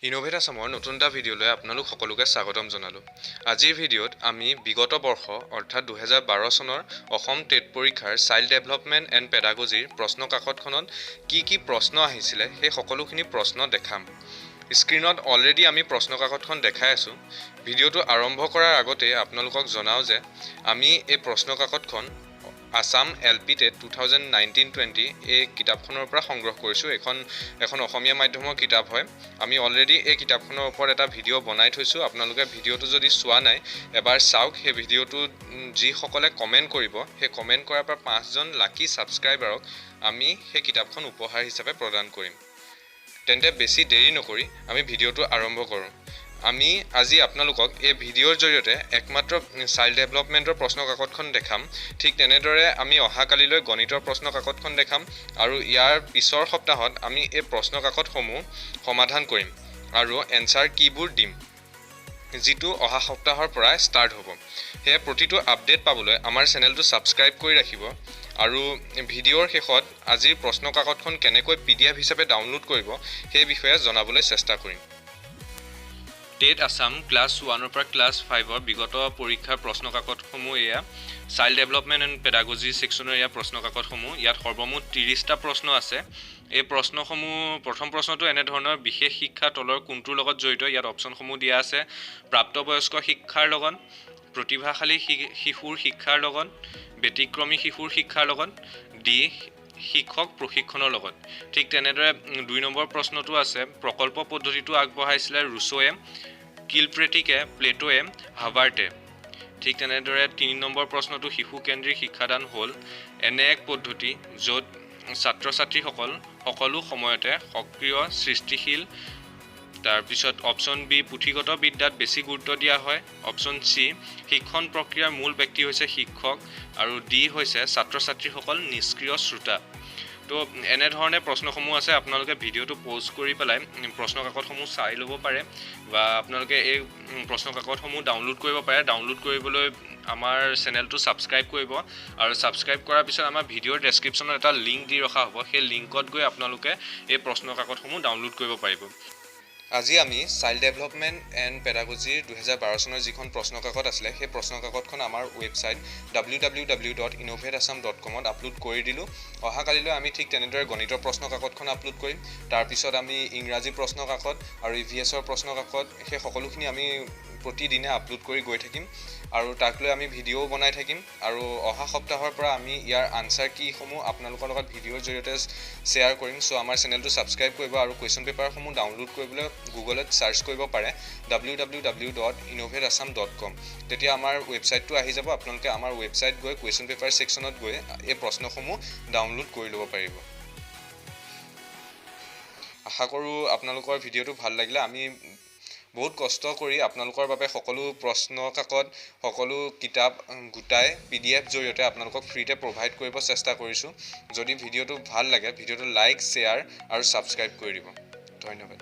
Innovate আসামৰ নতুন এটা ভিডিঅ'লৈ আপোনালোক সকলোকে স্বাগতম জনালোঁ। আজিৰ ভিডিঅ'ত আমি বিগত বৰ্ষ অৰ্থাৎ 2012 চনৰ অসম টেট পৰীক্ষাৰ চাইল্ড ডেভেলপমেণ্ট এণ্ড পেডাগজিৰ প্ৰশ্ন কাকতখনত কি প্ৰশ্ন আহিছিলে সেই সকলোখিনি প্ৰশ্ন দেখাম। স্ক্ৰীনত অলৰেডি আমি প্ৰশ্ন কাকতখন দেখাই আছোঁ। ভিডিঅ'টো আৰম্ভ কৰাৰ আগতে আপোনালোকক জনাওঁ যে আমি এই প্ৰশ্ন কাকতখন আসাম TET 2019-20 এই কিতাপখনৰ পৰা সংগ্ৰহ কৰিছোঁ। এখন অসমীয়া মাধ্যমৰ কিতাপ হয়। আমি অলৰেডি এই কিতাপখনৰ ওপৰত এটা ভিডিঅ' বনাই থৈছোঁ। আপোনালোকে ভিডিঅ'টো যদি চোৱা নাই এবাৰ চাওক। সেই ভিডিঅ'টো যিসকলে কমেণ্ট কৰিব সেই কমেণ্ট কৰাৰ পৰা 5জন লাকি ছাবস্ক্ৰাইবাৰক আমি সেই কিতাপখন উপহাৰ হিচাপে প্ৰদান কৰিম। তেন্তে বেছি দেৰি নকৰি আমি ভিডিঅ'টো আৰম্ভ কৰোঁ। আমি আজি আপোনালোকক এই ভিডিঅ'ৰ জৰিয়তে একমাত্ৰ চাইল্ড ডেভেলপমেণ্টৰ প্ৰশ্ন কাকতখন দেখাম। ঠিক তেনেদৰে আমি অহাকালিলৈ গণিতৰ প্ৰশ্ন কাকতখন দেখাম আৰু ইয়াৰ পিছৰ সপ্তাহত আমি এই প্ৰশ্ন কাকতসমূহ সমাধান কৰিম আৰু এনচাৰ কিবোৰ দিম, যিটো অহা সপ্তাহৰ পৰা ষ্টাৰ্ট হ'ব। সেয়ে প্ৰতিটো আপডেট পাবলৈ আমাৰ চেনেলটো ছাবস্ক্ৰাইব কৰি ৰাখিব আৰু ভিডিঅ'ৰ শেষত আজিৰ প্ৰশ্ন কাকতখন কেনেকৈ PDF হিচাপে ডাউনলোড কৰিব সেই বিষয়ে জনাবলৈ চেষ্টা কৰিম। টেট আসাম ক্লাছ 1ৰ পৰা ক্লাছ 5ৰ বিগত পৰীক্ষাৰ প্ৰশ্ন কাকতসমূহ এয়া চাইল্ড ডেভেলপমেণ্ট এণ্ড পেডাগজি ছেকশ্যনৰ এয়া প্ৰশ্ন কাকতসমূহ। ইয়াত সৰ্বমুঠ 30টা প্ৰশ্ন আছে। এই প্ৰশ্নসমূহ প্ৰথম প্ৰশ্নটো এনেধৰণৰ, বিশেষ শিক্ষা তলৰ কোনটোৰ লগত জড়িত? ইয়াত অপশ্যনসমূহ দিয়া আছে। প্ৰাপ্তবয়স্ক শিক্ষাৰ লগত, প্ৰতিভাশালী শিশুৰ শিক্ষাৰ লগত, ব্যতিক্ৰমী শিশুৰ শিক্ষাৰ লগত, শিক্ষক প্ৰশিক্ষণৰ লগত। ঠিক তেনেদৰে 2 নম্বৰ প্ৰশ্নটো আছে, প্ৰকল্প পদ্ধতিটো আগবঢ়াইছিলে ৰুছ'য়ে, কিলপ্ৰেটিকে, প্লেটোৱে, হাভাৰ্টে। ঠিক তেনেদৰে 3 নম্বৰ প্ৰশ্নটো শিশুকেন্দ্ৰিক শিক্ষাদান হ'ল এনে এক পদ্ধতি য'ত ছাত্ৰ ছাত্ৰীসকল সকলো সময়তে সক্ৰিয় সৃষ্টিশীল। তাৰপিছত অপশ্যন বি, পুথিগত বিদ্যাত বেছি গুৰুত্ব দিয়া হয়। অপশ্যন চি, শিক্ষণ প্ৰক্ৰিয়াৰ মূল ব্যক্তি হৈছে শিক্ষক। আৰু ডি হৈছে ছাত্ৰ ছাত্ৰীসকল নিষ্ক্ৰিয় শ্ৰোতা। তো এনেধৰণে প্ৰশ্নসমূহ আছে। আপোনালোকে ভিডিঅ'টো প'জ কৰি পেলাই প্ৰশ্ন কাকতসমূহ চাই ল'ব পাৰে বা আপোনালোকে এই প্ৰশ্ন কাকতসমূহ ডাউনলোড কৰিব পাৰে। ডাউনলোড কৰিবলৈ আমাৰ চেনেলটো ছাবস্ক্ৰাইব কৰিব আৰু ছাবস্ক্ৰাইব কৰাৰ পিছত আমাৰ ভিডিঅ'ৰ ডেছক্ৰিপশ্যনত এটা লিংক দি ৰখা হ'ব। সেই লিংকত গৈ আপোনালোকে এই প্ৰশ্ন কাকতসমূহ ডাউনলোড কৰিব পাৰিব। আজি আমি চাইল্ড ডেভেলপমেণ্ট এণ্ড পেডাগজিৰ 2012 চনৰ যিখন প্ৰশ্ন কাকত আছিলে সেই প্ৰশ্ন কাকতখন আমাৰ ৱেবছাইট www.innovateassam.com আপলোড কৰি দিলোঁ। অহাকালিলৈ আমি ঠিক তেনেদৰে গণিতৰ প্ৰশ্ন কাকতখন আপলোড কৰিম। তাৰপিছত আমি ইংৰাজী প্ৰশ্ন কাকত আৰু EVSৰ প্ৰশ্ন কাকত সেই সকলোখিনি আমি প্ৰতিদিনে আপলোড কৰি গৈ থাকিম আৰু তাক লৈ আমি ভিডিঅ'ও বনাই থাকিম। আৰু অহা সপ্তাহৰ পৰা আমি ইয়াৰ আনচাৰ কিসমূহ আপোনালোকৰ লগত ভিডিঅ'ৰ জৰিয়তে শ্বেয়াৰ কৰিম। চ' আমাৰ চেনেলটো ছাবস্ক্ৰাইব কৰিব আৰু কুৱেশ্যন পেপাৰসমূহ ডাউনলোড কৰিবলৈ গুগলত ছাৰ্চ কৰিব পাৰে www.innovateassam.com। তেতিয়া আমাৰ ৱেবছাইটটো আহি যাব। আপোনালোকে আমাৰ ৱেবছাইট গৈ কুৱেশ্যন পেপাৰ ছেকশ্যনত গৈ এই প্ৰশ্নসমূহ ডাউনলোড কৰি ল'ব পাৰিব। আশা কৰোঁ আপোনালোকৰ ভিডিঅ'টো ভাল লাগিলে। আমি বহুত কষ্ট কৰি আপোনালোকৰ বাবে সকলো প্ৰশ্ন কাকত, সকলো কিতাপ গোটাই PDF জৰিয়তে আপোনালোকক ফ্ৰীতে প্ৰভাইড কৰিব চেষ্টা কৰিছোঁ। যদি ভিডিঅ'টো ভাল লাগে ভিডিঅ'টো লাইক, শ্বেয়াৰ আৰু ছাবস্ক্ৰাইব কৰি দিব। ধন্যবাদ।